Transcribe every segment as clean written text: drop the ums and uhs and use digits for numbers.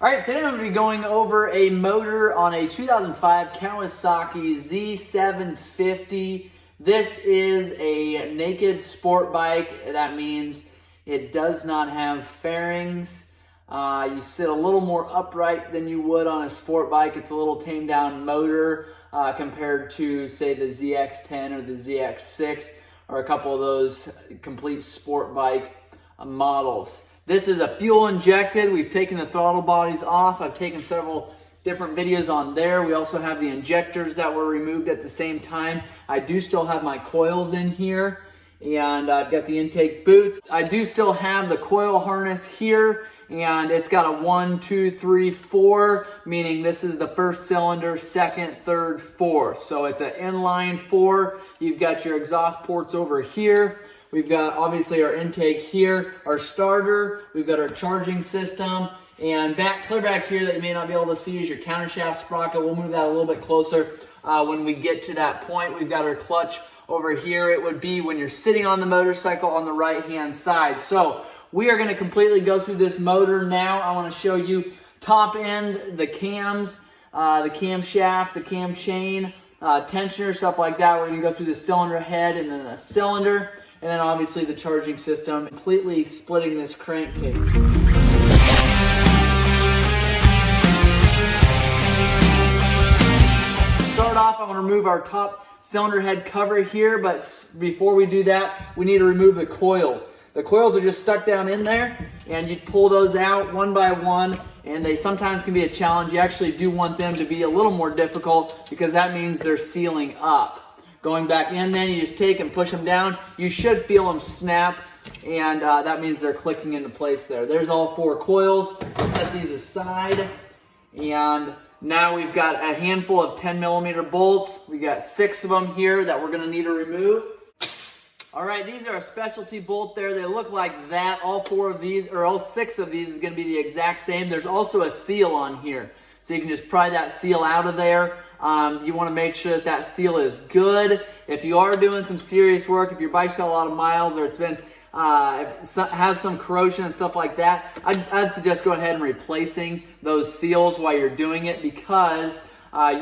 All right, today I'm going to be going over a motor on a 2005 Kawasaki Z750. This is a naked sport bike. That means it does not have fairings. You sit a little more upright than you would on a sport bike. It's a little tamed down motor compared to, say, the ZX10 or the ZX6 or a couple of those complete sport bike models. This is a fuel injected. We've taken the throttle bodies off. I've taken several different videos on there. We also have the injectors that were removed at the same time. I do still have my coils in here, and I've got the intake boots. I do still have the coil harness here, and it's got a 1, 2, 3, 4, meaning this is the first cylinder, second, third, fourth. So it's an inline 4. You've got your exhaust ports over here. We've got obviously our intake here, our starter, we've got our charging system, and clear back here that you may not be able to see is your countershaft sprocket. We'll move that a little bit closer when we get to that point. We've got our clutch over here. It would be when you're sitting on the motorcycle on the right-hand side. So we are going to completely go through this motor now. I want to show you top end, the cams, the camshaft, the cam chain, tensioner, stuff like that. We're going to go through the cylinder head and then the cylinder. And then obviously the charging system, completely splitting this crankcase. To start off, I'm going to remove our top cylinder head cover here, but before we do that, we need to remove the coils. The coils are just stuck down in there, and you pull those out one by one, and they sometimes can be a challenge. You actually do want them to be a little more difficult because that means they're sealing up. Going back in, then you just take and push them down. You should feel them snap, and that means they're clicking into place there. There's all 4 coils. We'll set these aside, and now we've got a handful of 10mm bolts. We got 6 of them here that we're going to need to remove. All right, these are a specialty bolt there. They look like that. All 4 of these, or all 6 of these, is going to be the exact same. There's also a seal on here, so you can just pry that seal out of there. You want to make sure that that seal is good. If you are doing some serious work, if your bike's got a lot of miles or it's been has some corrosion and stuff like that, I'd suggest go ahead and replacing those seals while you're doing it, because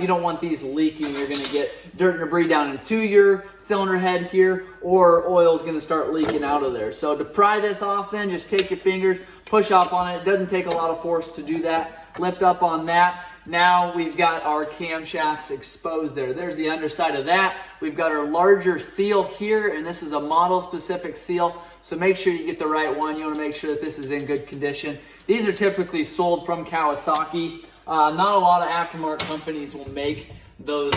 you don't want these leaking. You're going to get dirt and debris down into your cylinder head here, or oil's going to start leaking out of there. So to pry this off, then just take your fingers, push up on it. It doesn't take a lot of force to do that. Lift up on that. Now we've got our camshafts exposed there. There's the underside of that. We've got our larger seal here, and this is a model-specific seal, so make sure you get the right one. You want to make sure that this is in good condition. These are typically sold from Kawasaki. Not a lot of aftermarket companies will make those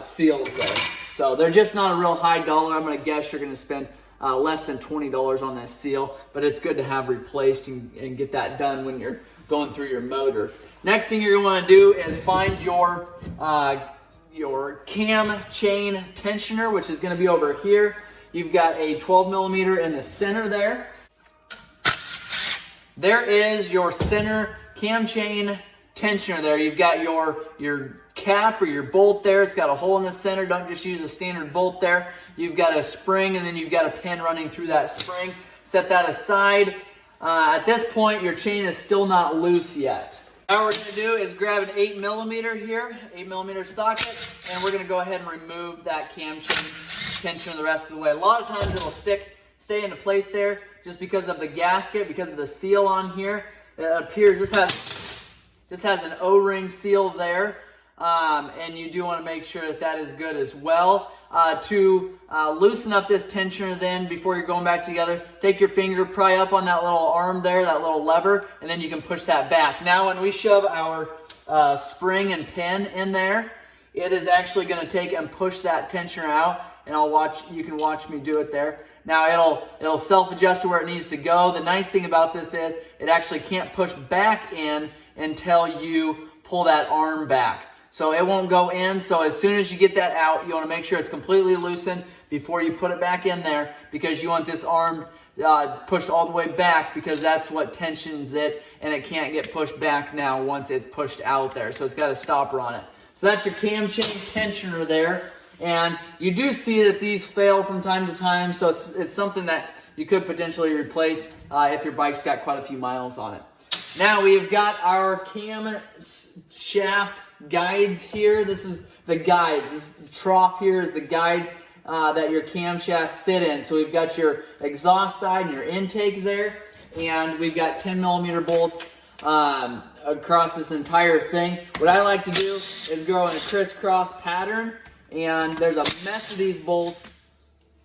seals there. So they're just not a real high dollar. I'm going to guess you're going to spend less than $20 on this seal, but it's good to have replaced and get that done when you're going through your motor. Next thing you're going to do is find your cam chain tensioner, which is going to be over here. You've got a 12mm in the center there. There is your center cam chain tensioner there. You've got your cap or your bolt there. It's got a hole in the center. Don't just use a standard bolt there. You've got a spring, and then you've got a pin running through that spring. Set that aside. At this point, your chain is still not loose yet. Now what we're going to do is grab an 8mm here, 8mm socket, and we're going to go ahead and remove that cam chain tensioner the rest of the way. A lot of times it'll stay into place there just because of the gasket, because of the seal on here. It appears this has an O-ring seal there, and you do want to make sure that that is good as well. To loosen up this tensioner, then before you're going back together, take your finger, pry up on that little arm there, that little lever, and then you can push that back. Now when we shove our spring and pin in there, it is actually going to take and push that tensioner out, and you can watch me do it there. Now it'll self-adjust to where it needs to go. The nice thing about this is it actually can't push back in until you pull that arm back. So it won't go in. So as soon as you get that out, you want to make sure it's completely loosened before you put it back in there, because you want this arm pushed all the way back, because that's what tensions it, and it can't get pushed back now once it's pushed out there. So it's got a stopper on it. So that's your cam chain tensioner there. And you do see that these fail from time to time, so it's something that you could potentially replace if your bike's got quite a few miles on it. Now we've got our cam shaft guides here. This is the guides. This trough here is the guide that your camshafts sit in. So we've got your exhaust side and your intake there, and we've got 10mm bolts across this entire thing. What I like to do is go in a crisscross pattern, and there's a mess of these bolts.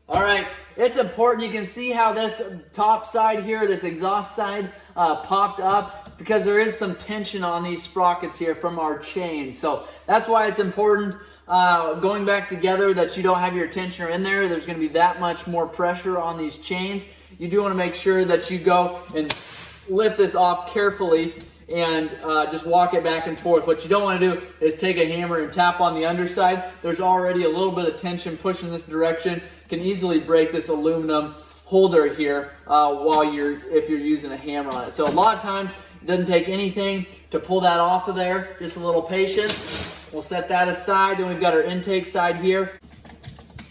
All right, it's important. You can see how this top side here, this exhaust side, popped up. It's because there is some tension on these sprockets here from our chain. So that's why it's important going back together that you don't have your tensioner in there. There's going to be that much more pressure on these chains. You do want to make sure that you go and lift this off carefully and just walk it back and forth. What you don't want to do is take a hammer and tap on the underside. There's already a little bit of tension pushing this direction. Can easily break this aluminum holder here if you're using a hammer on it. So a lot of times it doesn't take anything to pull that off of there. Just a little patience. We'll set that aside. Then we've got our intake side here.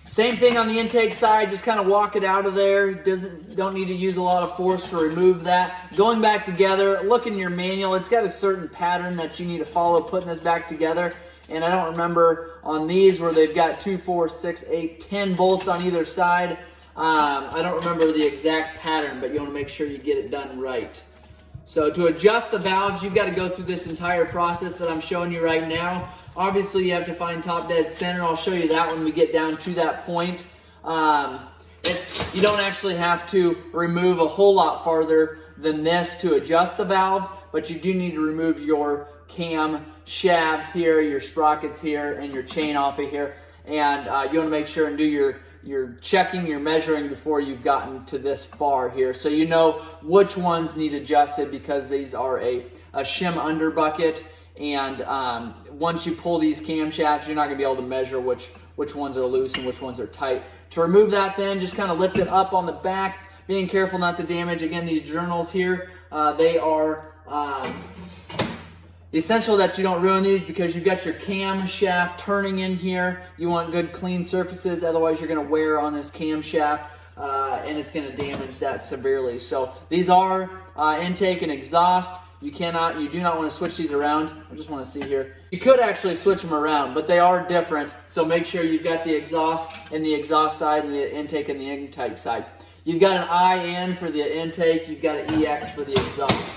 Same thing on the intake side, just kind of walk it out of there. Don't need to use a lot of force to remove that. Going back together, look in your manual. It's got a certain pattern that you need to follow putting this back together. And I don't remember on these where they've got 2, 4, 6, 8, 10 bolts on either side. I don't remember the exact pattern, but you want to make sure you get it done right. So to adjust the valves, you've got to go through this entire process that I'm showing you right now. Obviously, you have to find top dead center. I'll show you that when we get down to that point. You don't actually have to remove a whole lot farther than this to adjust the valves, but you do need to remove your cam shafts here, your sprockets here, and your chain off of here. And you want to make sure and do your checking, your measuring before you've gotten to this far here. So you know which ones need adjusted because these are a shim under bucket. And once you pull these camshafts, you're not going to be able to measure which ones are loose and which ones are tight. To remove that then, just kind of lift it up on the back, being careful not to damage, again, these journals here. They are essential that you don't ruin these because you've got your camshaft turning in here. You want good clean surfaces, otherwise you're going to wear on this camshaft and it's going to damage that severely. So these are intake and exhaust. You do not want to switch these around. I just want to see here. You could actually switch them around, but they are different. So make sure you've got the exhaust and the exhaust side and the intake and the intake side. You've got an IN for the intake. You've got an EX for the exhaust.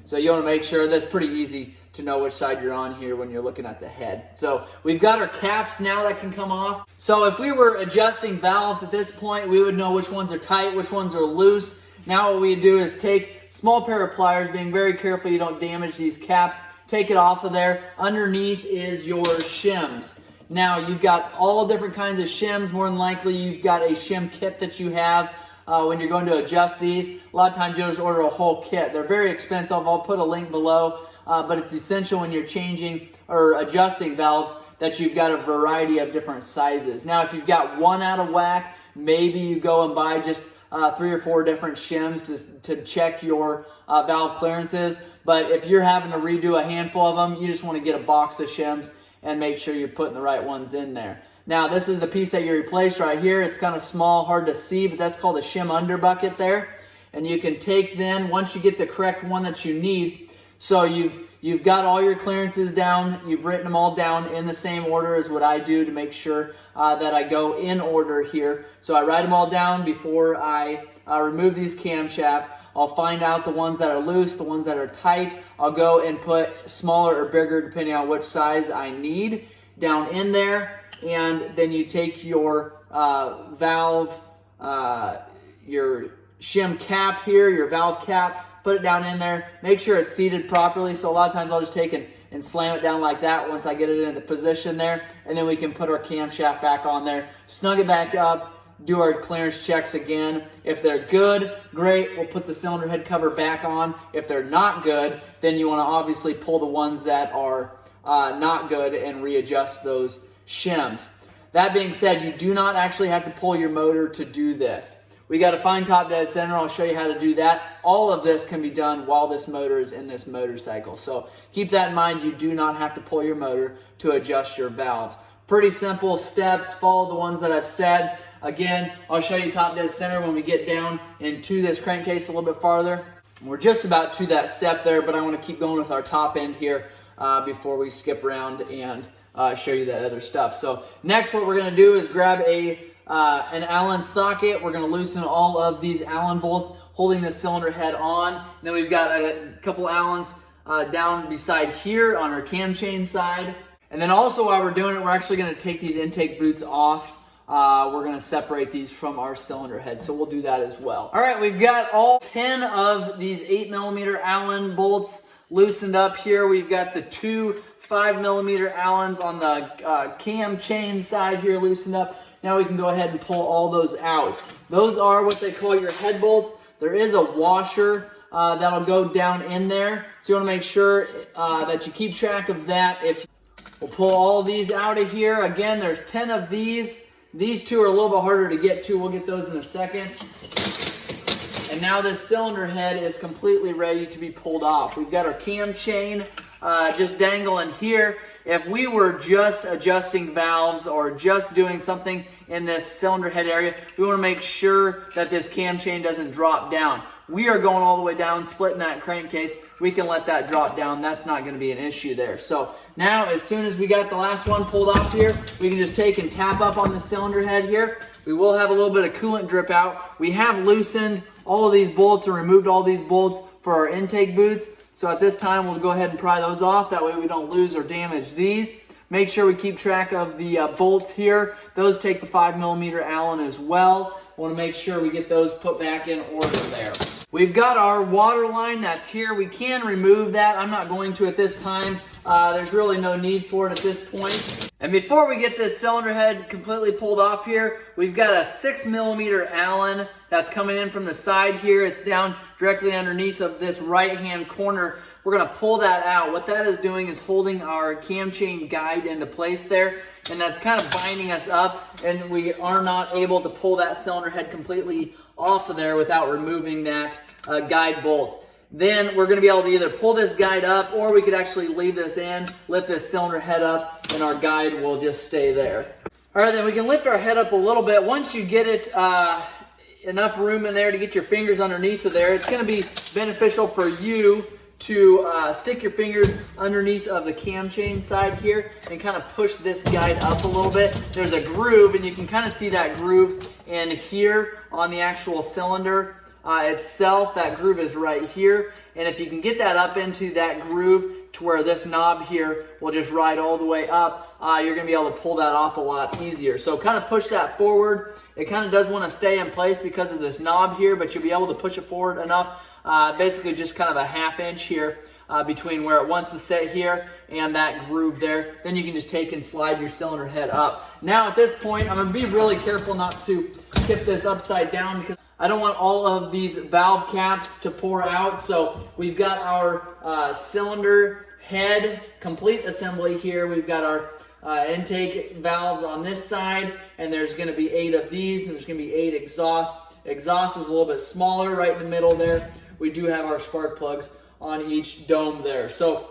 So you want to make sure that's pretty easy to know which side you're on here when you're looking at the head. So we've got our caps now that can come off. So if we were adjusting valves at this point, we would know which ones are tight, which ones are loose. Now what we do is take a small pair of pliers, being very careful you don't damage these caps, take it off of there. Underneath is your shims. Now you've got all different kinds of shims. More than likely you've got a shim kit that you have when you're going to adjust these. A lot of times you'll just order a whole kit. They're very expensive. I'll put a link below, but it's essential when you're changing or adjusting valves that you've got a variety of different sizes. Now if you've got one out of whack, maybe you go and buy just 3 or 4 different shims to check your valve clearances. But if you're having to redo a handful of them, you just want to get a box of shims and make sure you're putting the right ones in there. Now this is the piece that you replaced right here. It's kind of small, hard to see, but that's called a shim under bucket there. And you can take then, once you get the correct one that you need, so you've got all your clearances down, you've written them all down in the same order as what I do to make sure that I go in order here. So I write them all down before I remove these camshafts. I'll find out the ones that are loose, the ones that are tight. I'll go and put smaller or bigger depending on which size I need down in there. And then you take your valve, your shim cap here, your valve cap, put it down in there. Make sure it's seated properly. So a lot of times I'll just take and slam it down like that once I get it into position there. And then we can put our camshaft back on there, snug it back up, do our clearance checks again. If they're good, great, we'll put the cylinder head cover back on. If they're not good, then you want to obviously pull the ones that are not good and readjust those shims. That being said, you do not actually have to pull your motor to do this. We got to find top dead center. I'll show you how to do that. All of this can be done while this motor is in this motorcycle. So keep that in mind. You do not have to pull your motor to adjust your valves. Pretty simple steps. Follow the ones that I've said. Again, I'll show you top dead center when we get down into this crankcase a little bit farther. We're just about to that step there, but I want to keep going with our top end here before we skip around and show you that other stuff. So next what we're going to do is grab an Allen socket. We're going to loosen all of these Allen bolts holding the cylinder head on. And then we've got a couple Allens down beside here on our cam chain side. And then also while we're doing it, we're actually going to take these intake boots off. We're going to separate these from our cylinder head, so we'll do that as well. All right, we've got all 10 of these 8mm Allen bolts loosened up here. We've got the two 5mm Allens on the cam chain side here loosened up. Now we can go ahead and pull all those out. Those are what they call your head bolts. There is a washer that'll go down in there, so you want to make sure that you keep track of that. We'll pull all these out of here. Again, there's 10 of these. These two are a little bit harder to get to. We'll get those in a second. And now this cylinder head is completely ready to be pulled off. We've got our cam chain just dangling here. If we were just adjusting valves or just doing something in this cylinder head area, we want to make sure that this cam chain doesn't drop down. We are going all the way down, splitting that crankcase. We can let that drop down. That's not going to be an issue there. So now, as soon as we got the last one pulled off here, we can just take and tap up on the cylinder head here. We will have a little bit of coolant drip out. We have loosened all of these bolts and removed all these bolts for our intake boots. So at this time, we'll go ahead and pry those off. That way we don't lose or damage these. Make sure we keep track of the bolts here. Those take the 5mm Allen as well. We want to make sure we get those put back in order there. We've got our water line that's here. We can remove that. I'm not going to at this time. There's really no need for it at this point. And before we get this cylinder head completely pulled off here, we've got a 6mm Allen that's coming in from the side here. It's down directly underneath of this right-hand corner. We're going to pull that out. What that is doing is holding our cam chain guide into place there, and that's kind of binding us up, and we are not able to pull that cylinder head completely off of there without removing that guide bolt. Then we're going to be able to either pull this guide up, or we could actually leave this in, lift this cylinder head up, and our guide will just stay there. All right, then we can lift our head up a little bit. Once you get it enough room in there to get your fingers underneath of there, it's going to be beneficial for you to stick your fingers underneath of the cam chain side here and kind of push this guide up a little bit. There's a groove, and you can kind of see that groove in here on the actual cylinder itself. That groove is right here, and if you can get that up into that groove to where this knob here will just ride all the way up, you're going to be able to pull that off a lot easier. So kind of push that forward. It kind of does want to stay in place because of this knob here, but you'll be able to push it forward enough, basically just kind of a 1/2 inch here between where it wants to sit here and that groove there. Then you can just take and slide your cylinder head up. Now at this point, I'm going to be really careful not to tip this upside down because I don't want all of these valve caps to pour out. So we've got our cylinder head complete assembly here. We've got our intake valves on this side, and there's going to be 8 of these, and there's going to be 8 exhausts. Exhaust is a little bit smaller right in the middle there. We do have our spark plugs on each dome there. So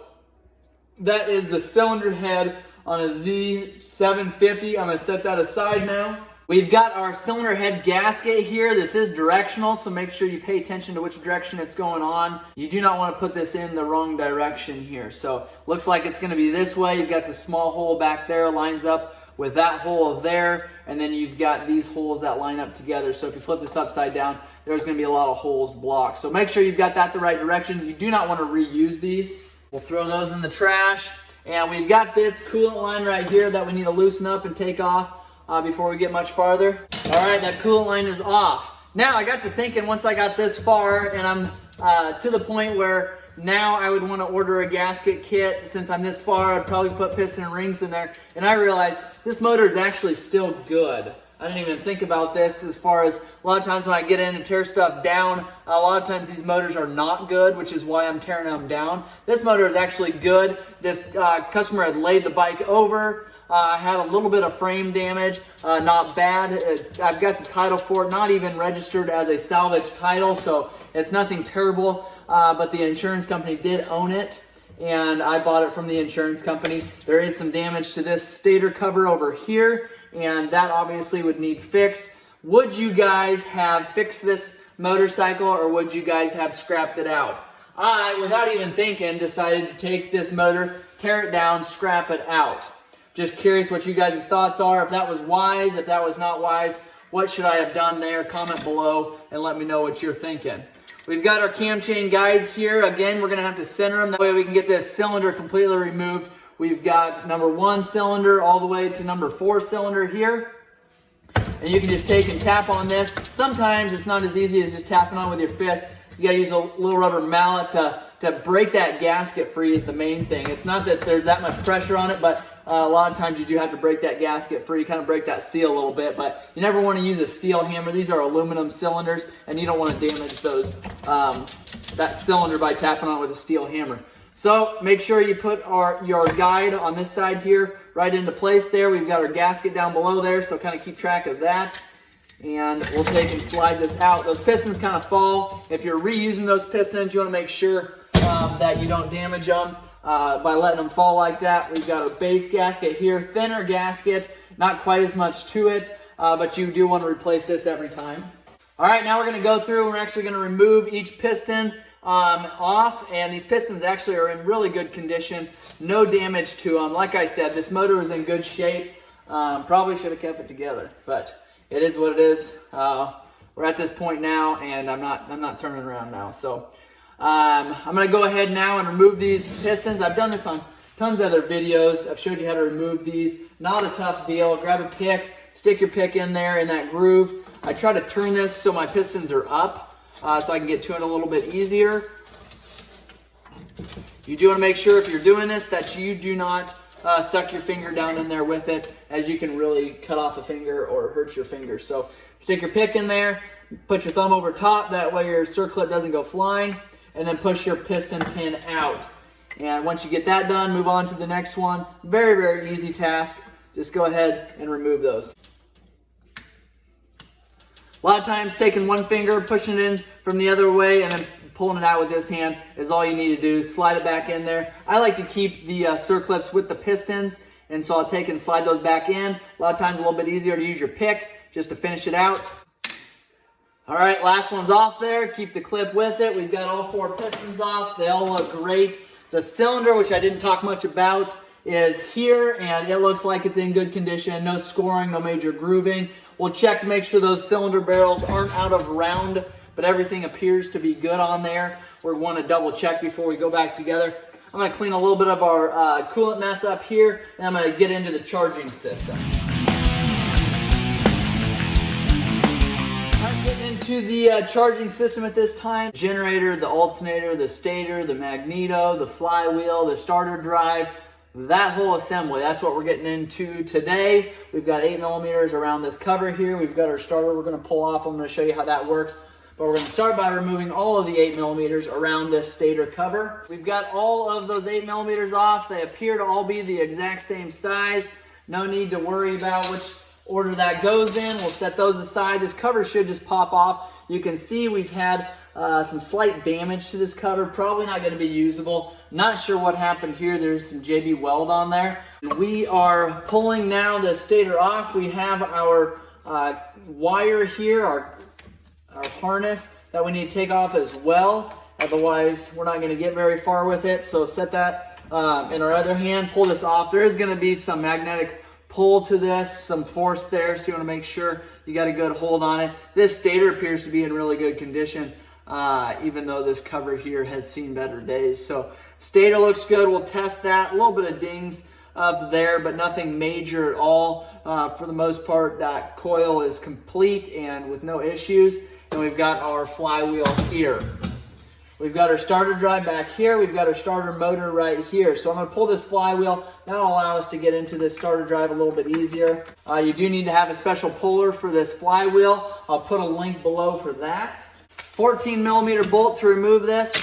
that is the cylinder head on a Z750. I'm going to set that aside now. We've got our cylinder head gasket here. This is directional, so make sure you pay attention to which direction it's going on. You do not want to put this in the wrong direction here. So looks like it's going to be this way. You've got the small hole back there, lines up with that hole there, and then you've got these holes that line up together. So if you flip this upside down, there's going to be a lot of holes blocked. So make sure you've got that the right direction. You do not want to reuse these. We'll throw those in the trash. And we've got this coolant line right here that we need to loosen up and take off before we get much farther. All right, that coolant line is off. Now I got to thinking, once I got this far, and I'm to the point where now I would want to order a gasket kit. Since I'm this far, I'd probably put piston and rings in there. And I realized this motor is actually still good. I didn't even think about this as far as a lot of times when I get in and tear stuff down, a lot of times these motors are not good, which is why I'm tearing them down. This motor is actually good. This customer had laid the bike over. Had a little bit of frame damage, not bad. I've got the title for it, not even registered as a salvage title, so it's nothing terrible, but the insurance company did own it, and I bought it from the insurance company. There is some damage to this stator cover over here, and that obviously would need fixed. Would you guys have fixed this motorcycle, or would you guys have scrapped it out? I, without even thinking, decided to take this motor, tear it down, scrap it out. Just curious what you guys' thoughts are. If that was wise, if that was not wise, what should I have done there? Comment below and let me know what you're thinking. We've got our cam chain guides here. Again, we're gonna have to center them. That way we can get this cylinder completely removed. We've got number 1 cylinder all the way to number 4 cylinder here. And you can just take and tap on this. Sometimes it's not as easy as just tapping on with your fist. You gotta use a little rubber mallet to break that gasket free is the main thing. It's not that there's that much pressure on it, but a lot of times you do have to break that gasket free, kind of break that seal a little bit, but you never want to use a steel hammer. These are aluminum cylinders, and you don't want to damage those that cylinder by tapping on it with a steel hammer. So make sure you put your guide on this side here right into place there. We've got our gasket down below there, so kind of keep track of that. And we'll take and slide this out. Those pistons kind of fall. If you're reusing those pistons, you want to make sure that you don't damage them by letting them fall like that. We've got our base gasket here, thinner gasket, not quite as much to it, but you do want to replace this every time. All right, now we're going to go through and we're actually going to remove each piston off, and these pistons actually are in really good condition, no damage to them. Like I said, this motor is in good shape. Probably should have kept it together, but it is what it is. We're at this point now, and I'm not turning around now. So I'm going to go ahead now and remove these pistons. I've done this on tons of other videos. I've showed you how to remove these. Not a tough deal. Grab a pick, stick your pick in there in that groove. I try to turn this so my pistons are up, so I can get to it a little bit easier. You do want to make sure if you're doing this that you do not suck your finger down in there with it, as you can really cut off a finger or hurt your finger. So stick your pick in there, put your thumb over top, that way your circlip doesn't go flying, and then push your piston pin out. And once you get that done, move on to the next one. Very, very easy task. Just go ahead and remove those. A lot of times taking one finger, pushing it in from the other way, and then pulling it out with this hand is all you need to do. Slide it back in there. I like to keep the circlips with the pistons, and so I'll take and slide those back in. A lot of times a little bit easier to use your pick just to finish it out. All right, last one's off there. Keep the clip with it. We've got all 4 pistons off. They all look great. The cylinder, which I didn't talk much about, is here, and it looks like it's in good condition. No scoring, no major grooving. We'll check to make sure those cylinder barrels aren't out of round, but everything appears to be good on there. We want to double check before we go back together. I'm going to clean a little bit of our coolant mess up here, and I'm going to get into the charging system. I'm getting into the charging system at this time. Generator, the alternator, the stator, the magneto, the flywheel, the starter drive, that whole assembly. That's what we're getting into today. We've got 8mm around this cover here. We've got our starter we're going to pull off. I'm going to show you how that works. But we're going to start by removing all of the 8mm around this stator cover. We've got all of those 8mm off. They appear to all be the exact same size. No need to worry about which order that goes in. We'll set those aside. This cover should just pop off. You can see we've had some slight damage to this cover. Probably not going to be usable. Not sure what happened here. There's some JB weld on there. We are pulling now the stator off. We have our wire here, our harness that we need to take off as well. Otherwise, we're not going to get very far with it. So set that in our other hand. Pull this off. There is going to be some magnetic pull to this, some force there. So you want to make sure you got a good hold on it. This stator appears to be in really good condition, even though this cover here has seen better days. So stator looks good. We'll test that. A little bit of dings up there, but nothing major at all. For the most part, that coil is complete and with no issues. And we've got our flywheel here. We've got our starter drive back here. We've got our starter motor right here. So I'm going to pull this flywheel. That'll allow us to get into this starter drive a little bit easier. You do need to have a special puller for this flywheel. I'll put a link below for that. 14mm bolt to remove this.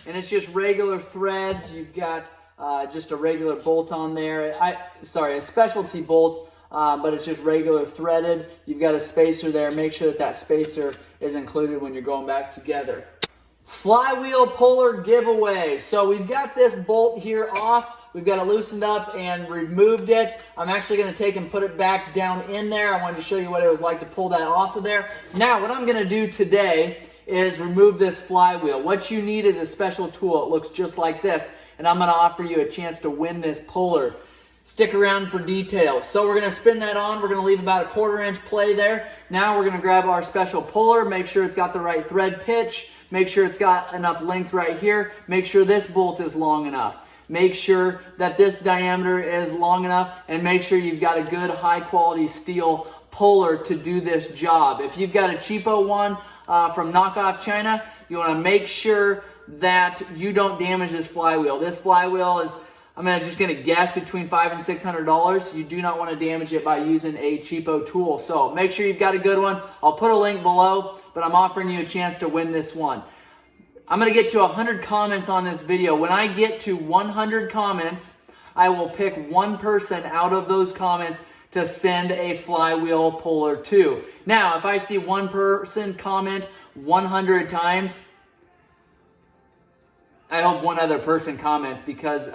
And it's just regular threads. You've got just a regular bolt on there. A specialty bolt. But it's just regular threaded. You've got a spacer there. Make sure that that spacer is included when you're going back together. Flywheel puller giveaway. So we've got this bolt here off. We've got it loosened up and removed it. I'm actually going to take and put it back down in there. I wanted to show you what it was like to pull that off of there. Now, what I'm going to do today is remove this flywheel. What you need is a special tool. It looks just like this, and I'm going to offer you a chance to win this puller. Stick around for details. So we're going to spin that on. We're going to leave about a 1/4 inch play there. Now we're going to grab our special puller, make sure it's got the right thread pitch, make sure it's got enough length right here, make sure this bolt is long enough. Make sure that this diameter is long enough, and make sure you've got a good high quality steel puller to do this job. If you've got a cheapo one from knockoff China, you want to make sure that you don't damage this flywheel. This flywheel is, I'm just going to guess, between $500 and $600. You do not want to damage it by using a cheapo tool. So make sure you've got a good one. I'll put a link below, but I'm offering you a chance to win this one. I'm going to get to 100 comments on this video. When I get to 100 comments, I will pick one person out of those comments to send a flywheel puller to. Now, if I see one person comment 100 times, I hope one other person comments, because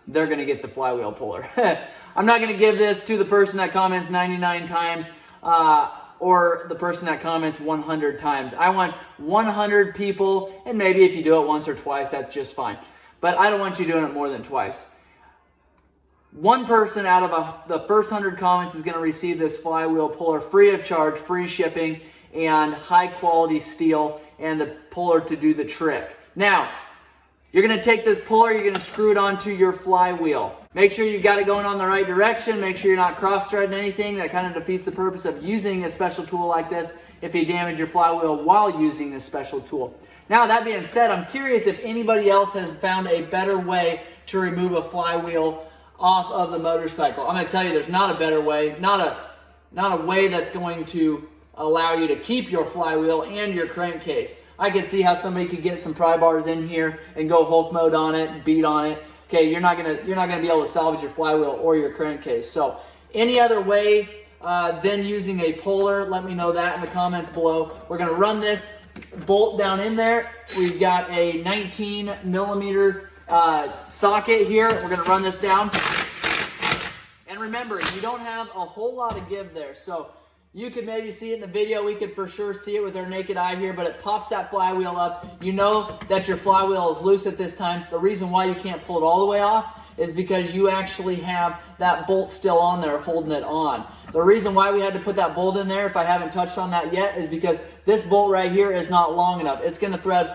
they're going to get the flywheel puller. I'm not going to give this to the person that comments 99 times or the person that comments 100 times. I want 100 people, and maybe if you do it once or twice, that's just fine. But I don't want you doing it more than twice. One person out of the first 100 comments is going to receive this flywheel puller free of charge, free shipping, and high quality steel, and the puller to do the trick. Now, you're going to take this puller, you're going to screw it onto your flywheel. Make sure you've got it going on the right direction. Make sure you're not cross-threading anything. That kind of defeats the purpose of using a special tool like this if you damage your flywheel while using this special tool. Now, that being said, I'm curious if anybody else has found a better way to remove a flywheel off of the motorcycle. I'm going to tell you, there's not a better way, not a way that's going to allow you to keep your flywheel and your crankcase. I could see how somebody could get some pry bars in here and go Hulk mode on it and beat on it. Okay, you're not gonna be able to salvage your flywheel or your crankcase. So any other way than using a puller, let me know that in the comments below. We're gonna run this bolt down in there. We've got a 19mm socket here. We're gonna run this down. And remember, you don't have a whole lot of give there. So you could maybe see it in the video. We could for sure see it with our naked eye here, but it pops that flywheel up. You know that your flywheel is loose at this time. The reason why you can't pull it all the way off is because you actually have that bolt still on there holding it on. The reason why we had to put that bolt in there, if I haven't touched on that yet, is because this bolt right here is not long enough. It's gonna thread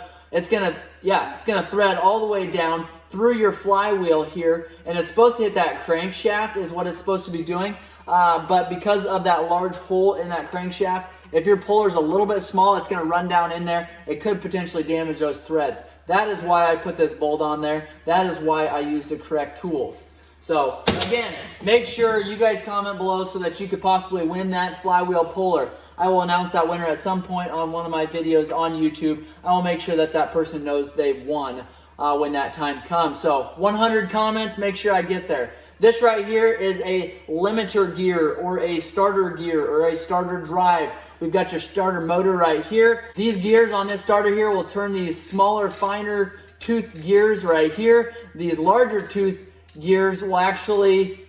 all the way down through your flywheel here, and it's supposed to hit that crankshaft is what it's supposed to be doing. But because of that large hole in that crankshaft, if your puller's a little bit small, it's going to run down in there. It could potentially damage those threads. That is why I put this bolt on there. That is why I use the correct tools. So again, make sure you guys comment below so that you could possibly win that flywheel puller. I will announce that winner at some point on one of my videos on YouTube. I will make sure that that person knows they won when that time comes. So 100 comments, make sure I get there. This right here is a limiter gear or a starter gear or a starter drive. We've got your starter motor right here. These gears on this starter here will turn these smaller, finer tooth gears right here. These larger tooth gears will actually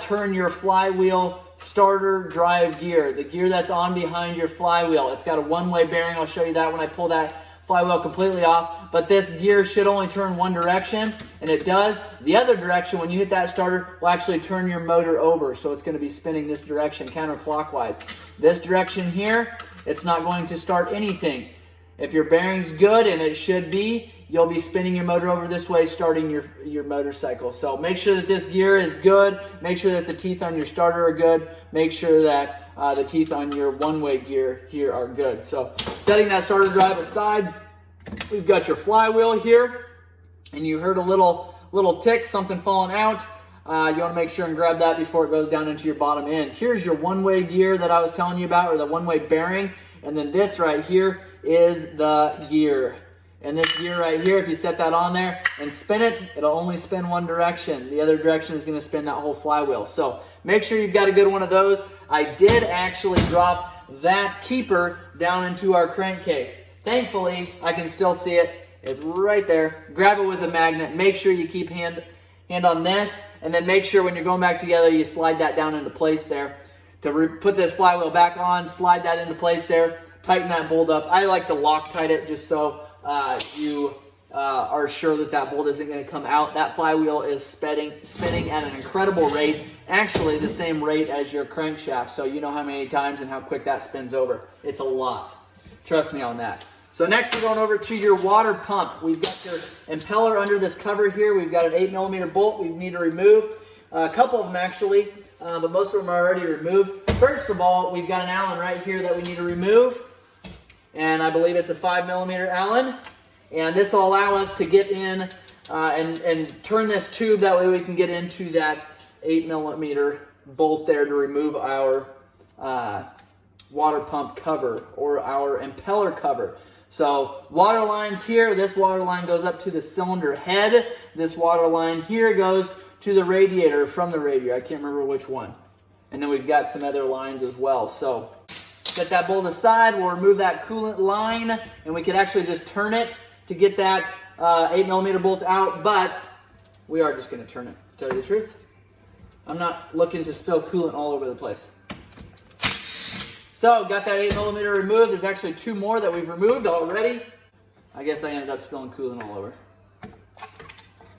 turn your flywheel starter drive gear, the gear that's on behind your flywheel. It's got a one-way bearing. I'll show you that when I pull that flywheel completely off, but this gear should only turn one direction, and it does. The other direction, when you hit that starter, will actually turn your motor over, so it's going to be spinning this direction counterclockwise. This direction here, it's not going to start anything. If your bearing's good, and it should be, you'll be spinning your motor over this way, starting your motorcycle. So make sure that this gear is good. Make sure that the teeth on your starter are good. Make sure that the teeth on your one-way gear here are good. So setting that starter drive aside, we've got your flywheel here, and you heard a little tick, something falling out. You want to make sure and grab that before it goes down into your bottom end. Here's your one-way gear that I was telling you about, or the one-way bearing, and then this right here is the gear. And this gear right here, if you set that on there and spin it, it'll only spin one direction. The other direction is going to spin that whole flywheel. So make sure you've got a good one of those. I did actually drop that keeper down into our crankcase. Thankfully, I can still see it. It's right there. Grab it with a magnet. Make sure you keep hand on this, and then make sure when you're going back together, you slide that down into place there. To put this flywheel back on, slide that into place there, tighten that bolt up. I like to Loctite it just so you are sure that that bolt isn't going to come out. That flywheel is spinning at an incredible rate, actually the same rate as your crankshaft, so you know how many times and how quick that spins over. It's a lot. Trust me on that. So next we're going over to your water pump. We've got your impeller under this cover here. We've got an 8mm bolt we need to remove. A couple of them actually, but most of them are already removed. First of all, we've got an Allen right here that we need to remove, and I believe it's a 5mm Allen. And this will allow us to get in and turn this tube, that way we can get into that 8mm bolt there to remove our water pump cover or our impeller cover. So water lines here, this water line goes up to the cylinder head. This water line here goes to the radiator, from the radiator. I can't remember which one. And then we've got some other lines as well. So set that bolt aside, we'll remove that coolant line, and we could actually just turn it to get that 8mm bolt out, but we are just going to turn it, to tell you the truth. I'm not looking to spill coolant all over the place. So, got that 8mm removed. There's actually two more that we've removed already. I guess I ended up spilling coolant all over.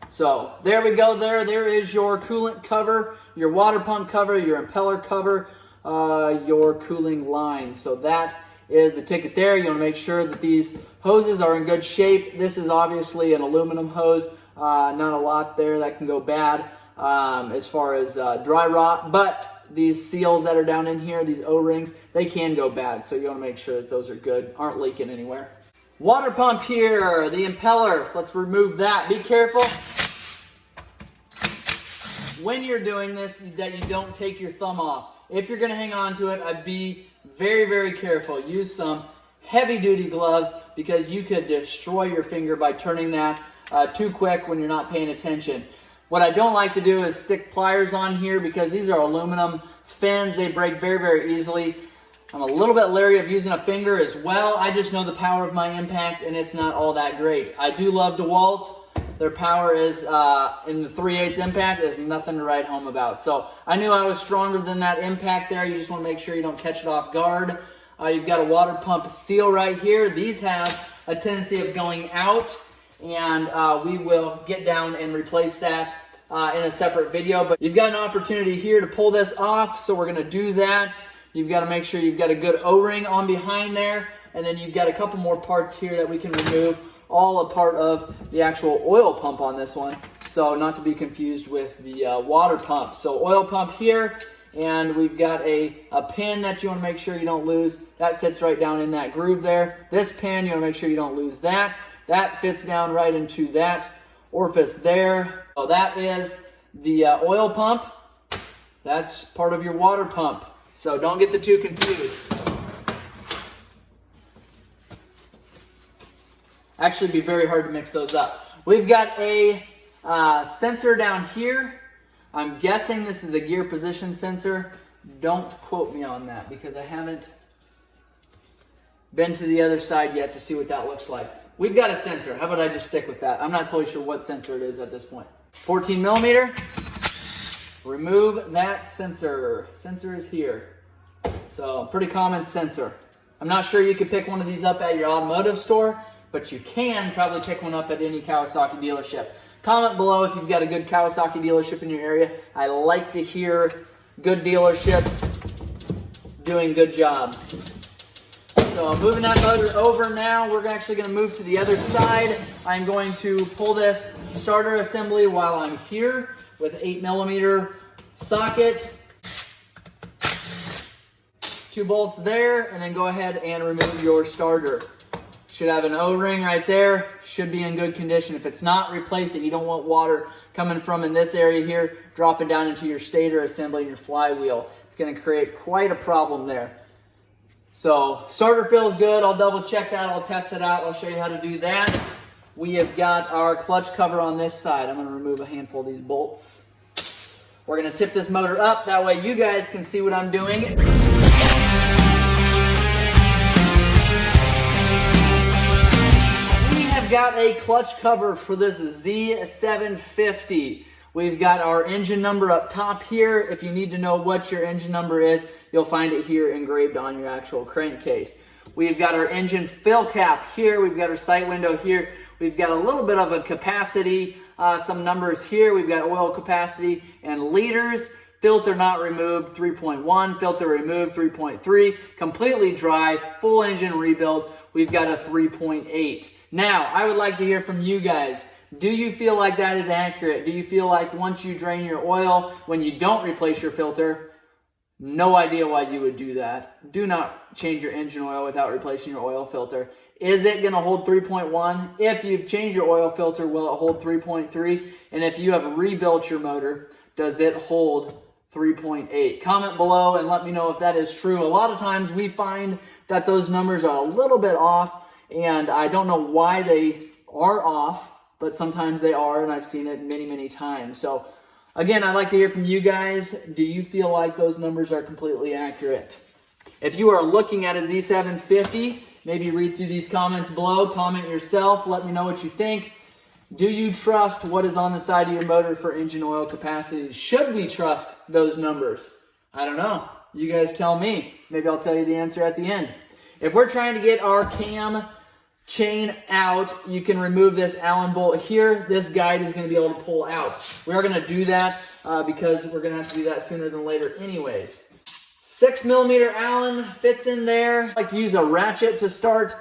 So, there we go there. There is your coolant cover, your water pump cover, your impeller cover, your cooling line. So that is the ticket there. You want to make sure that these hoses are in good shape. This is obviously an aluminum hose. Not a lot there that can go bad as far as dry rot, but these seals that are down in here, these O-rings, they can go bad. So you want to make sure that those are good, aren't leaking anywhere. Water pump here, the impeller. Let's remove that. Be careful when you're doing this that you don't take your thumb off. If you're going to hang on to it, I'd be very, very careful. Use some heavy-duty gloves because you could destroy your finger by turning that too quick when you're not paying attention. What I don't like to do is stick pliers on here because these are aluminum fins. They break very, very easily. I'm a little bit leery of using a finger as well. I just know the power of my impact, and it's not all that great. I do love DeWalt. Their power is, in the 3/8 impact, is nothing to write home about. So I knew I was stronger than that impact there. You just want to make sure you don't catch it off guard. You've got a water pump seal right here. These have a tendency of going out, and we will get down and replace that in a separate video. But you've got an opportunity here to pull this off, so we're going to do that. You've got to make sure you've got a good O-ring on behind there, and then you've got a couple more parts here that we can remove, all a part of the actual oil pump on this one. So not to be confused with the water pump. So oil pump here, and we've got a pin that you want to make sure you don't lose. That sits right down in that groove there. This pin, you want to make sure you don't lose that. That fits down right into that orifice there. So that is the oil pump. That's part of your water pump. So don't get the two confused. Actually, be very hard to mix those up. We've got a sensor down here. I'm guessing this is the gear position sensor. Don't quote me on that because I haven't been to the other side yet to see what that looks like. We've got a sensor. How about I just stick with that? I'm not totally sure what sensor it is at this point. 14mm. Remove that sensor. Sensor is here. So, pretty common sensor. I'm not sure you could pick one of these up at your automotive store, but you can probably pick one up at any Kawasaki dealership. Comment below if you've got a good Kawasaki dealership in your area. I like to hear good dealerships doing good jobs. So moving that motor over now, we're actually going to move to the other side. I'm going to pull this starter assembly while I'm here with 8mm socket. 2 bolts there, and then go ahead and remove your starter. Should have an O-ring right there. Should be in good condition. If it's not, replace it. You don't want water coming from in this area here, dropping down into your stator assembly and your flywheel. It's going to create quite a problem there. So starter feels good. I'll double check that. I'll test it out. I'll show you how to do that. We have got our clutch cover on this side. I'm going to remove a handful of these bolts. We're going to tip this motor up. That way you guys can see what I'm doing. have got a clutch cover for this Z750. We've got our engine number up top here. If you need to know what your engine number is, you'll find it here engraved on your actual crankcase. We've got our engine fill cap here. We've got our sight window here. We've got a little bit of a capacity, some numbers here. We've got oil capacity and liters. Filter not removed, 3.1. Filter removed, 3.3. Completely dry, full engine rebuild. We've got a 3.8. Now, I would like to hear from you guys. Do you feel like that is accurate? Do you feel like once you drain your oil, when you don't replace your filter, no idea why you would do that? Do not change your engine oil without replacing your oil filter. Is it going to hold 3.1? If you've changed your oil filter, will it hold 3.3? And if you have rebuilt your motor, does it hold 3.8? Comment below and let me know if that is true. A lot of times we find that those numbers are a little bit off, and I don't know why they are off, but sometimes they are, and I've seen it many, many times. So again, I'd like to hear from you guys. Do you feel like those numbers are completely accurate? If you are looking at a Z750, maybe read through these comments below, comment yourself, let me know what you think. Do you trust what is on the side of your motor for engine oil capacity? Should we trust those numbers? I don't know. You guys tell me. Maybe I'll tell you the answer at the end. If we're trying to get our cam chain out, you can remove this Allen bolt here. This guide is going to be able to pull out. We are going to do that because we're going to have to do that sooner than later anyways. 6mm Allen fits in there. I like to use a ratchet to start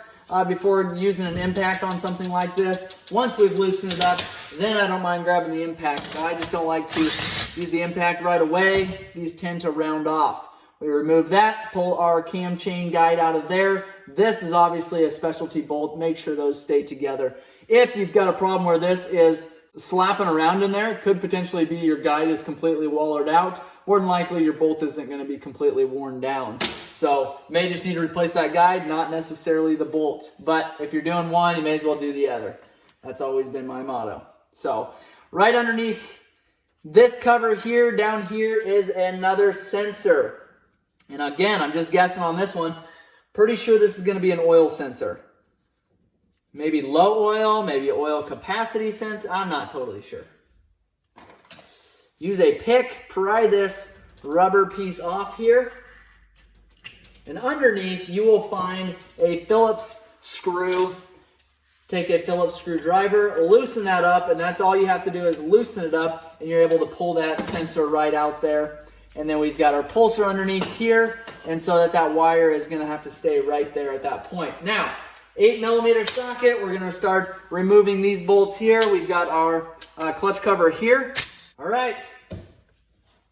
before using an impact on something like this. Once we've loosened it up, then I don't mind grabbing the impact. But I just don't like to use the impact right away. These tend to round off. We remove that, pull our cam chain guide out of there. This is obviously a specialty bolt. Make sure those stay together. If you've got a problem where this is slapping around in there, it could potentially be your guide is completely wallered out. More than likely, your bolt isn't going to be completely worn down. So, you may just need to replace that guide, not necessarily the bolt. But if you're doing one, you may as well do the other. That's always been my motto. So, right underneath this cover here, down here, is another sensor. And again, I'm just guessing on this one. Pretty sure this is going to be an oil sensor. Maybe low oil, maybe oil capacity sensor. I'm not totally sure. Use a pick, pry this rubber piece off here. And underneath, you will find a Phillips screw. Take a Phillips screwdriver, loosen that up, and that's all you have to do is loosen it up, and you're able to pull that sensor right out there. And then we've got our pulser underneath here, and so that wire is going to have to stay right there at that point. Now, 8mm socket, we're going to start removing these bolts here. We've got our clutch cover here. All right,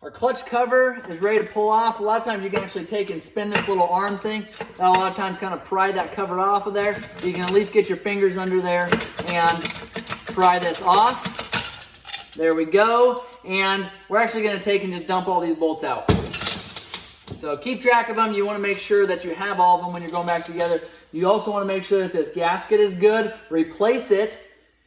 our clutch cover is ready to pull off. A lot of times you can actually take and spin this little arm thing. That'll a lot of times kind of pry that cover off of there. You can at least get your fingers under there and pry this off. There we go. And we're actually going to take and just dump all these bolts out. So keep track of them. You want to make sure that you have all of them when you're going back together. You also want to make sure that this gasket is good. Replace it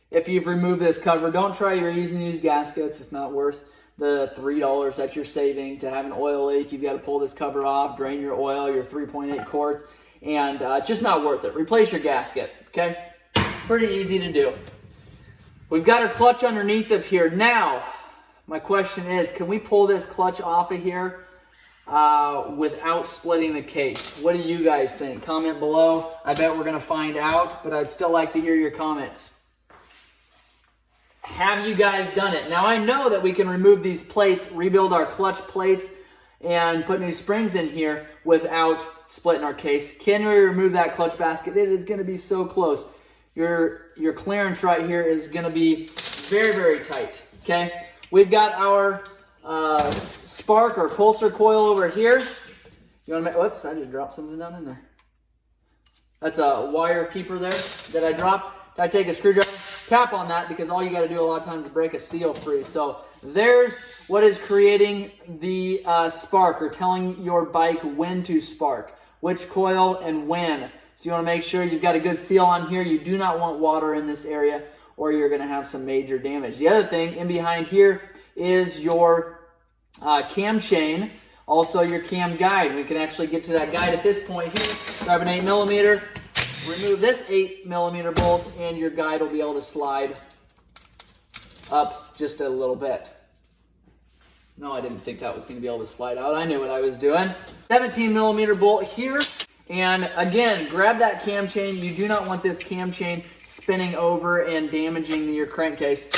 if you've removed this cover. Don't try using these gaskets. It's not worth the $3 that you're saving to have an oil leak. You've got to pull this cover off, drain your oil, your 3.8 quarts, and it's just not worth it. Replace your gasket, okay? Pretty easy to do. We've got our clutch underneath of here. Now, my question is, can we pull this clutch off of here without splitting the case? What do you guys think? Comment below. I bet we're going to find out, but I'd still like to hear your comments. Have you guys done it? Now, I know that we can remove these plates, rebuild our clutch plates, and put new springs in here without splitting our case. Can we remove that clutch basket? It is going to be so close. Your clearance right here is going to be very, very tight, okay? We've got our spark or pulser coil over here. You want to make, whoops, I just dropped something down in there. That's a wire keeper there that I dropped. I take a screwdriver, tap on that, because all you got to do a lot of times is break a seal free. So there's what is creating the spark, or telling your bike when to spark, which coil and when. So you want to make sure you've got a good seal on here. You do not want water in this area, or you're going to have some major damage. The other thing in behind here is your cam chain, also your cam guide. We can actually get to that guide at this point here. Grab an 8mm, remove this 8mm bolt and your guide will be able to slide up just a little bit. No, I didn't think that was going to be able to slide out. I knew what I was doing. 17mm bolt here. And again, grab that cam chain. You do not want this cam chain spinning over and damaging your crankcase.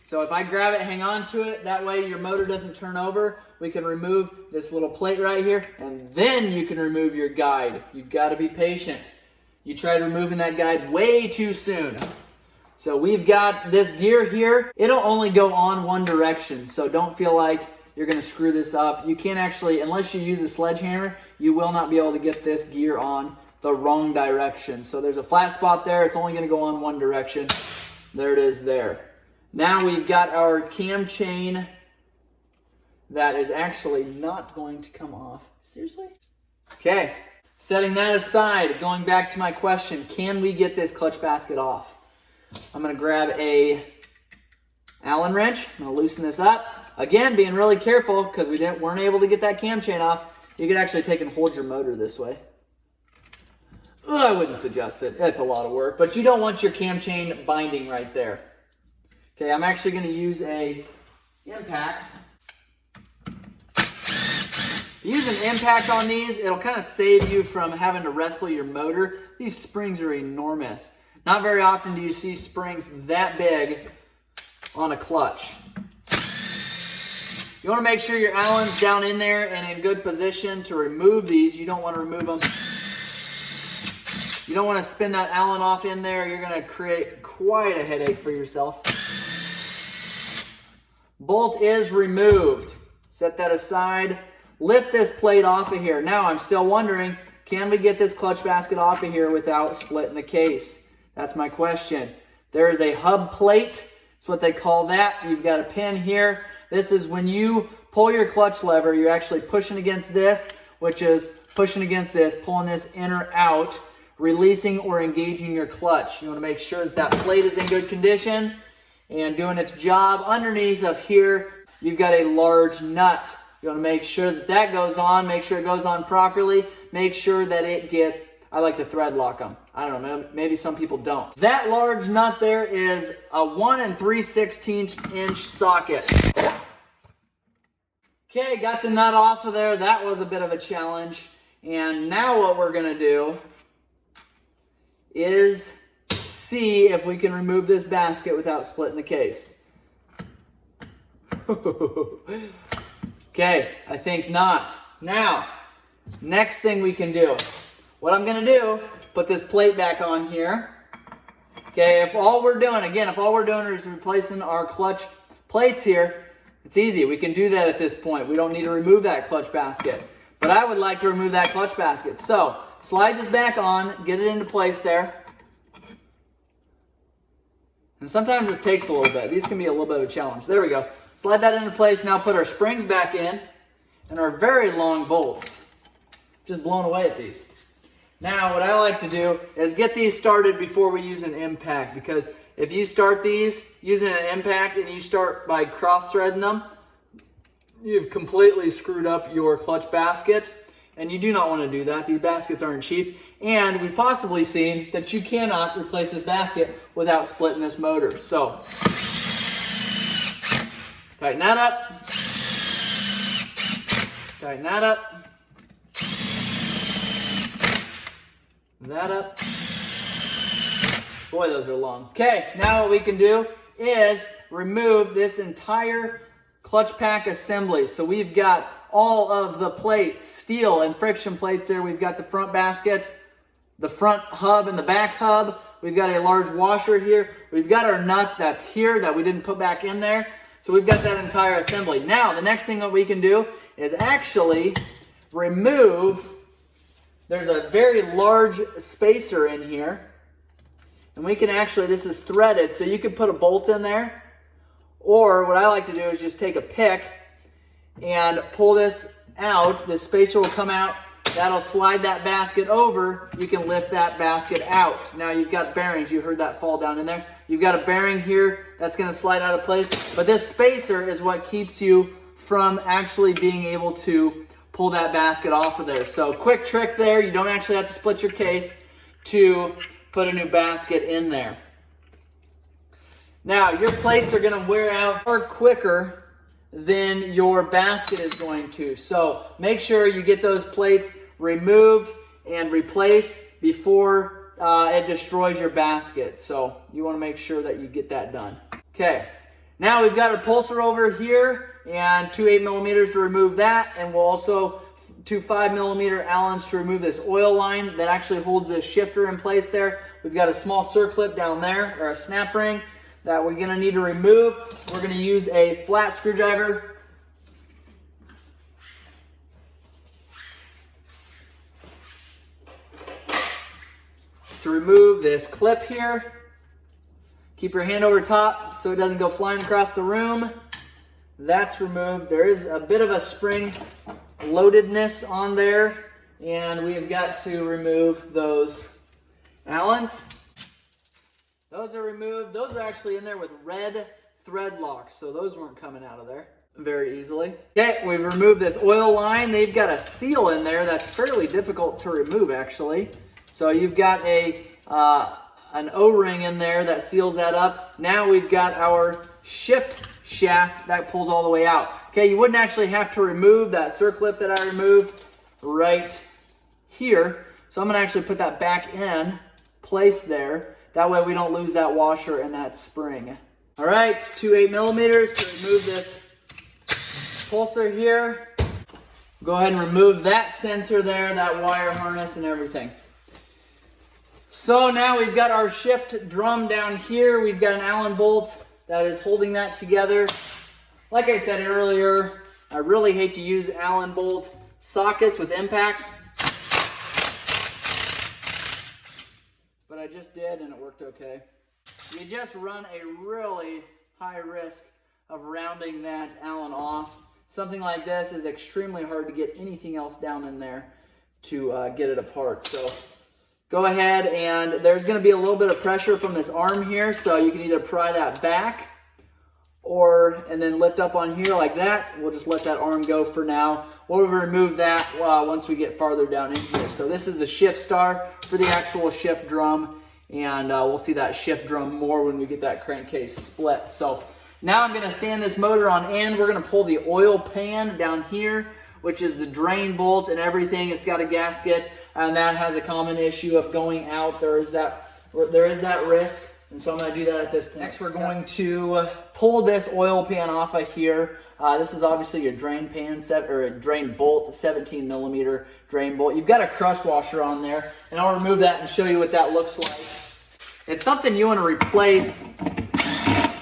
So if I grab it, hang on to it, that way your motor doesn't turn over. We can remove this little plate right here, and then you can remove your guide. You've got to be patient. You tried removing that guide way too soon. So we've got this gear here. It'll only go on one direction, so don't feel like you're gonna screw this up. You can't actually, unless you use a sledgehammer, you will not be able to get this gear on the wrong direction. So there's a flat spot there. It's only gonna go on one direction. There it is there. Now we've got our cam chain that is actually not going to come off. Seriously? Okay, setting that aside, going back to my question, can we get this clutch basket off? I'm gonna grab a Allen wrench. I'm gonna loosen this up. Again, being really careful because we weren't able to get that cam chain off. You could actually take and hold your motor this way. I wouldn't suggest it. It's a lot of work, but you don't want your cam chain binding right there. Okay, I'm actually gonna use a impact. Use an impact on these. It'll kind of save you from having to wrestle your motor. These springs are enormous. Not very often do you see springs that big on a clutch. You want to make sure your Allen's down in there and in good position to remove these. You don't want to remove them. You don't want to spin that Allen off in there. You're going to create quite a headache for yourself. Bolt is removed. Set that aside. Lift this plate off of here. Now I'm still wondering, can we get this clutch basket off of here without splitting the case? That's my question. There is a hub plate. That's what they call that. You've got a pin here. This is when you pull your clutch lever, you're actually pushing against this, which is pushing against this, pulling this in or out, releasing or engaging your clutch. You want to make sure that that plate is in good condition and doing its job. Underneath of here, you've got a large nut. You want to make sure that that goes on, make sure it goes on properly, make sure that it gets, I like to thread lock them. I don't know, maybe some people don't. That large nut there is a 1 3/16 inch socket. Okay, got the nut off of there. That was a bit of a challenge. And now what we're gonna do is see if we can remove this basket without splitting the case. Okay, I think not. Now, next thing we can do. What I'm gonna do, put this plate back on here. Okay, if all we're doing is replacing our clutch plates here, it's easy. We can do that at this point. We don't need to remove that clutch basket. But I would like to remove that clutch basket. So, slide this back on, get it into place there. And sometimes this takes a little bit. These can be a little bit of a challenge. There we go. Slide that into place. Now put our springs back in and our very long bolts. Just blown away at these. Now, what I like to do is get these started before we use an impact, because if you start these using an impact and you start by cross-threading them, you've completely screwed up your clutch basket, and you do not want to do that. These baskets aren't cheap, and we've possibly seen that you cannot replace this basket without splitting this motor. So, tighten that up, tighten that up, that up. Boy, those are long. Okay, now what we can do is remove this entire clutch pack assembly. So we've got all of the plates, steel and friction plates there. We've got the front basket, the front hub and the back hub. We've got a large washer here. We've got our nut that's here that we didn't put back in there. So we've got that entire assembly. Now, the next thing that we can do is actually remove, there's a very large spacer in here. And we can actually, this is threaded, so you can put a bolt in there. Or what I like to do is just take a pick and pull this out. The spacer will come out. That'll slide that basket over. You can lift that basket out. Now you've got bearings. You heard that fall down in there. You've got a bearing here that's going to slide out of place. But this spacer is what keeps you from actually being able to pull that basket off of there. So quick trick there. You don't actually have to split your case. to put a new basket in there. Now, your plates are going to wear out far quicker than your basket is going to. So make sure you get those plates removed and replaced before it destroys your basket. So you want to make sure that you get that done. Okay, now we've got our pulser over here and two 8mm to remove that, and we'll also two 5mm Allens to remove this oil line that actually holds this shifter in place there. We've got a small circlip down there, or a snap ring, that we're going to need to remove. We're going to use a flat screwdriver to remove this clip here. Keep your hand over top so it doesn't go flying across the room. That's removed. There is a bit of a spring loadedness on there, and we've got to remove those Allens. Those are removed. Those are actually in there with red thread locks, so those weren't coming out of there very easily. Okay, we've removed this oil line. They've got a seal in there that's fairly difficult to remove, actually. So you've got an O-ring in there that seals that up. Now we've got our shift shaft that pulls all the way out. Okay, you wouldn't actually have to remove that circlip that I removed right here. So I'm going to actually put that back in place there. That way we don't lose that washer and that spring. All right, two 8mm to remove this pulser here. Go ahead and remove that sensor there, that wire harness and everything. So now we've got our shift drum down here. We've got an Allen bolt that is holding that together. Like I said earlier, I really hate to use Allen bolt sockets with impacts, but I just did and it worked okay. You just run a really high risk of rounding that Allen off. Something like this is extremely hard to get anything else down in there to get it apart. So go ahead, and there's going to be a little bit of pressure from this arm here, so you can either pry that back and then lift up on here like that. We'll just let that arm go for now. We'll remove that once we get farther down in here. So this is the shift star for the actual shift drum, and we'll see that shift drum more when we get that crankcase split. So now I'm going to stand this motor on end. We're going to pull the oil pan down here, which is the drain bolt and everything. It's got a gasket, and that has a common issue of going out. There is that risk, and so I'm going to do that at this point. Next, we're going to pull this oil pan off of here. This is obviously your drain pan or a drain bolt, a 17mm drain bolt. You've got a crush washer on there, and I'll remove that and show you what that looks like. It's something you want to replace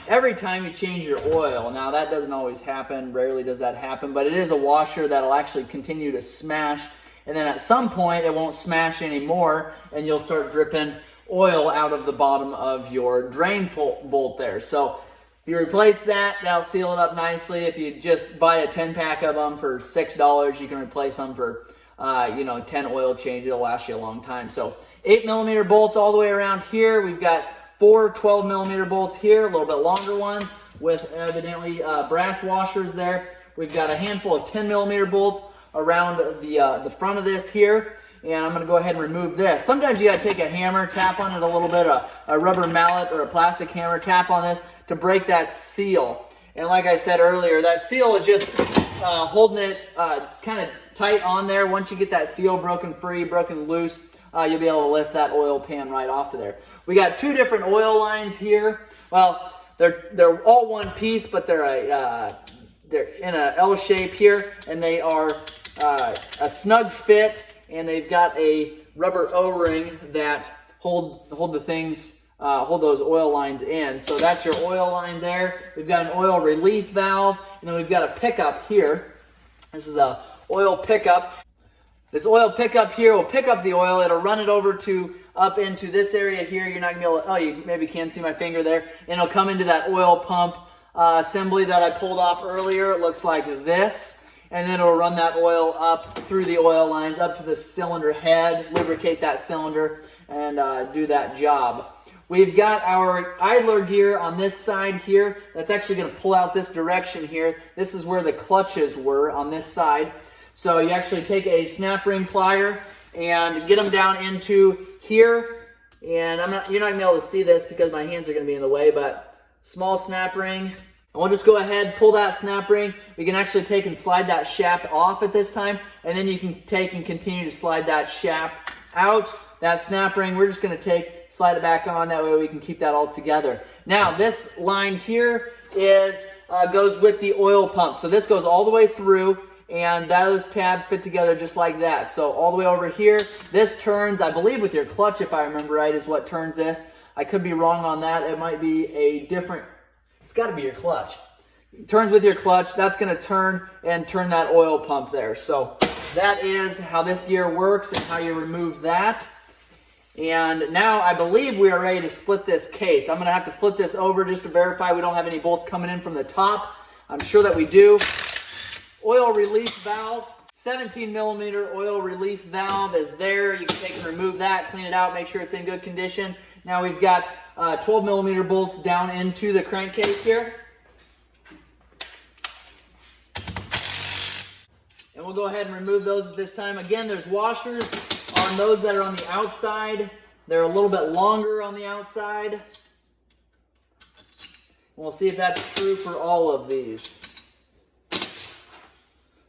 every time you change your oil. Now that doesn't always happen, rarely does that happen, but it is a washer that'll actually continue to smash, and then at some point it won't smash anymore and you'll start dripping oil out of the bottom of your drain bolt there. So if you replace that, that'll seal it up nicely. If you just buy a 10-pack of them for $6, you can replace them for 10 oil changes. It'll last you a long time. So 8mm bolts all the way around here. We've got 4 12mm bolts here, a little bit longer ones with evidently brass washers there. We've got a handful of 10mm bolts around the front of this here, and I'm going to go ahead and remove this. Sometimes you got to take a hammer, tap on it a little bit, a rubber mallet or a plastic hammer, tap on this to break that seal. And like I said earlier, that seal is just holding it kind of tight on there. Once you get that seal broken free, broken loose, you'll be able to lift that oil pan right off of there. We got two different oil lines here. Well, they're all one piece, but they're in a L shape here, and they are a snug fit, and they've got a rubber O-ring that hold the things, hold those oil lines in. So that's your oil line there. We've got an oil relief valve, and then we've got a pickup here. This is a oil pickup. This oil pickup here will pick up the oil. It'll run it over up into this area here. You're not gonna be able to, you maybe can't see my finger there. And it'll come into that oil pump assembly that I pulled off earlier. It looks like this. And then it'll run that oil up through the oil lines, up to the cylinder head, lubricate that cylinder, and do that job. We've got our idler gear on this side here. That's actually gonna pull out this direction here. This is where the clutches were on this side. So you actually take a snap ring plier and get them down into here. And you're not gonna be able to see this because my hands are gonna be in the way, but small snap ring. And we'll just go ahead, pull that snap ring. We can actually take and slide that shaft off at this time, and then you can take and continue to slide that shaft out. That snap ring, we're just gonna slide it back on, that way we can keep that all together. Now, this line here goes with the oil pump. So this goes all the way through, and those tabs fit together just like that. So all the way over here, this turns, I believe with your clutch, if I remember right, is what turns this. I could be wrong on that. It might be a different, it's gotta be your clutch. It turns with your clutch, that's gonna turn that oil pump there. So that is how this gear works and how you remove that. And now I believe we are ready to split this case. I'm gonna have to flip this over just to verify we don't have any bolts coming in from the top. I'm sure that we do. Oil relief valve, 17 millimeter oil relief valve is there. You can take and remove that, clean it out, make sure it's in good condition. Now we've got 12 millimeter bolts down into the crankcase here. And we'll go ahead and remove those at this time. Again, there's washers on those that are on the outside. They're a little bit longer on the outside. And we'll see if that's true for all of these.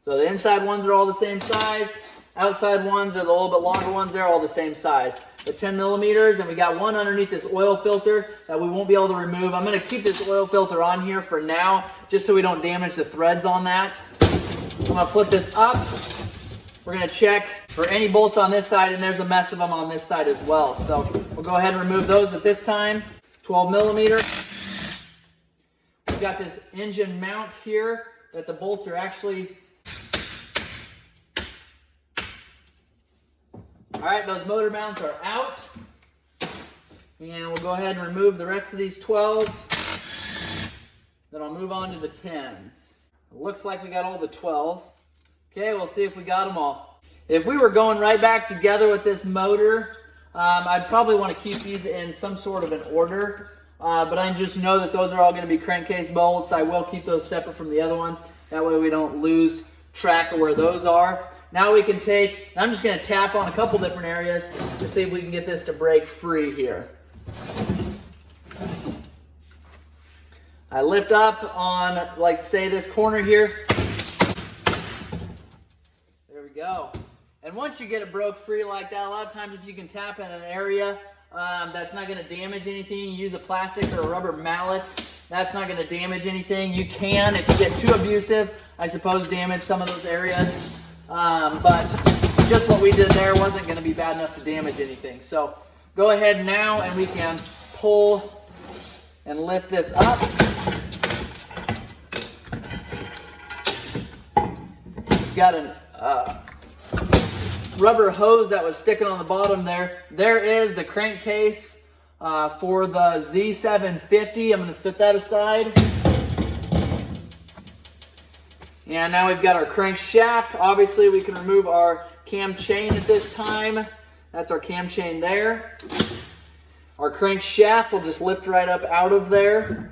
So the inside ones are all the same size. Outside ones are the little bit longer ones. They're all the same size. The 10 millimeters, and we got one underneath this oil filter that we won't be able to remove. I'm going to keep this oil filter on here for now, just so we don't damage the threads on that. I'm going to flip this up. We're going to check for any bolts on this side, and there's a mess of them on this side as well. So we'll go ahead and remove those at this time. 12 millimeter. We've got this engine mount here that the bolts are actually... All right, those motor mounts are out. And we'll go ahead and remove the rest of these 12s. Then I'll move on to the 10s. It looks like we got all the 12s. Okay, we'll see if we got them all. If we were going right back together with this motor, I'd probably want to keep these in some sort of an order. But I just know that those are all going to be crankcase bolts. I will keep those separate from the other ones. That way we don't lose track of where those are. Now we can take, I'm just going to tap on a couple different areas to see if we can get this to break free here. I lift up on, like, say, this corner here. There we go. And once you get it broke free like that, a lot of times if you can tap in an area that's not going to damage anything, you use a plastic or a rubber mallet, that's not going to damage anything. You can, if you get too abusive, I suppose, damage some of those areas. But just what we did there wasn't going to be bad enough to damage anything. So go ahead now and we can pull and lift this up. We've got a rubber hose that was sticking on the bottom there. There is the crankcase for the Z750. I'm going to set that aside. And now we've got our crankshaft. Obviously, we can remove our cam chain at this time. That's our cam chain there. Our crankshaft will just lift right up out of there.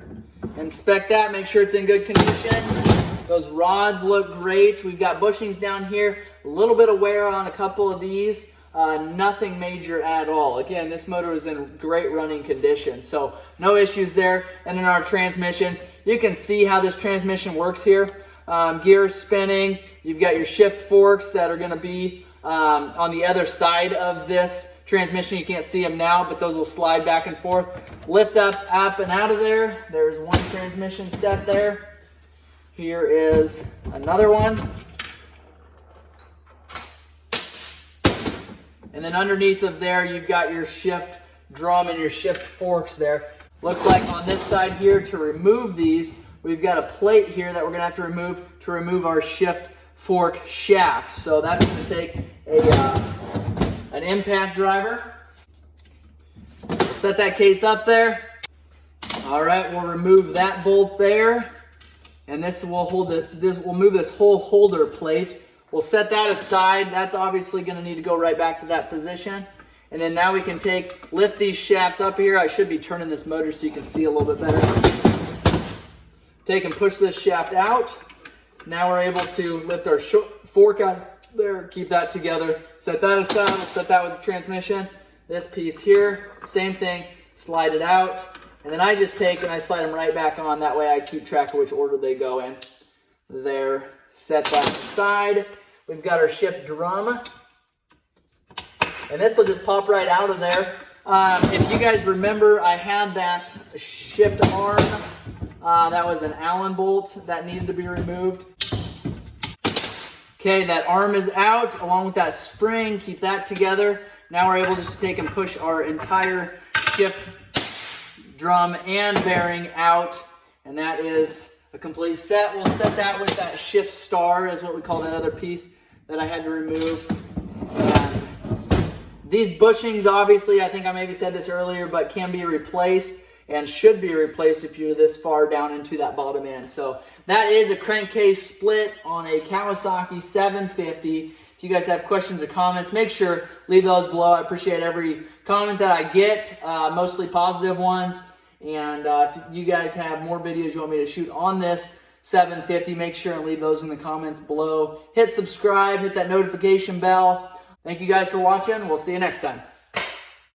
Inspect that, make sure it's in good condition. Those rods look great. We've got bushings down here. A little bit of wear on a couple of these. Nothing major at all. Again, this motor is in great running condition, so no issues there. And in our transmission, you can see how this transmission works here. Gears spinning. You've got your shift forks that are going to be on the other side of this transmission. You can't see them now, but those will slide back and forth. Lift up and out of there. There's one transmission set there. Here is another one. And then underneath of there, you've got your shift drum and your shift forks there. Looks like on this side here, to remove these, we've got a plate here that we're going to have to remove our shift fork shaft. So that's going to take an impact driver. We'll set that case up there. All right, we'll remove that bolt there, and this will hold we'll move this whole holder plate. We'll set that aside. That's obviously going to need to go right back to that position. And then now we can lift these shafts up here. I should be turning this motor so you can see a little bit better. Take and push this shaft out. Now we're able to lift our fork out there, keep that together. Set that aside, set that with the transmission. This piece here, same thing, slide it out. And then I just take and I slide them right back on. That way I keep track of which order they go in. There, set that aside. We've got our shift drum. And this will just pop right out of there. If you guys remember, I had that shift arm. That was an Allen bolt that needed to be removed. Okay, that arm is out along with that spring. Keep that together. Now we're able to just take and push our entire shift drum and bearing out. And that is a complete set. We'll set that with that shift star, is what we call that other piece that I had to remove. These bushings, obviously, I think I maybe said this earlier, but can be replaced and should be replaced if you're this far down into that bottom end. So that is a crankcase split on a Kawasaki 750. If you guys have questions or comments, make sure leave those below. I appreciate every comment that I get, mostly positive ones. And if you guys have more videos you want me to shoot on this 750, make sure and leave those in the comments below. Hit subscribe, hit that notification bell. Thank you guys for watching. We'll see you next time.